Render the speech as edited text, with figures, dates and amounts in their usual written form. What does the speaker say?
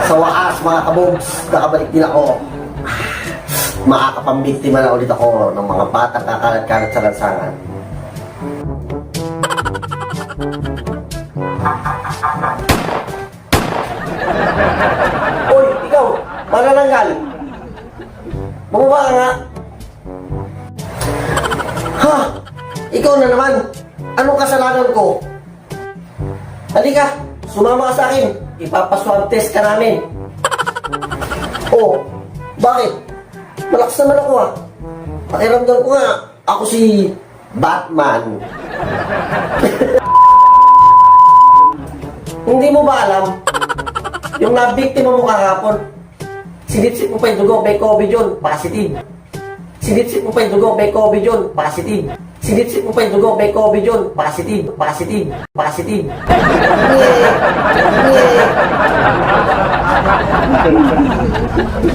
Sa wakas, mga kabogs, nakabalik din ako. Makakapambiktima na ulit ako ng mga batang kakalat-kalat sa lansangan. Hoy, ikaw, manananggal. Bumaba ka nga. Ha? Ikaw na naman. Anong kasalanan ko? Halika, sumama ka sa akin. Ipapaswab test ka namin. Oh, bakit? Malakas naman ako ah. Pakiramdam ko nga, ako si Batman. Hindi mo ba alam? Yung nabiktima mo kahapon, sinipsip mo pa yung dugo, may COVID yun, positive. Sinipsip mo pa yung dugo, may COVID yun, positive. Sinipsip mo pa yung dugo, may COVID yun, positive, positive, positive. Nye, nye.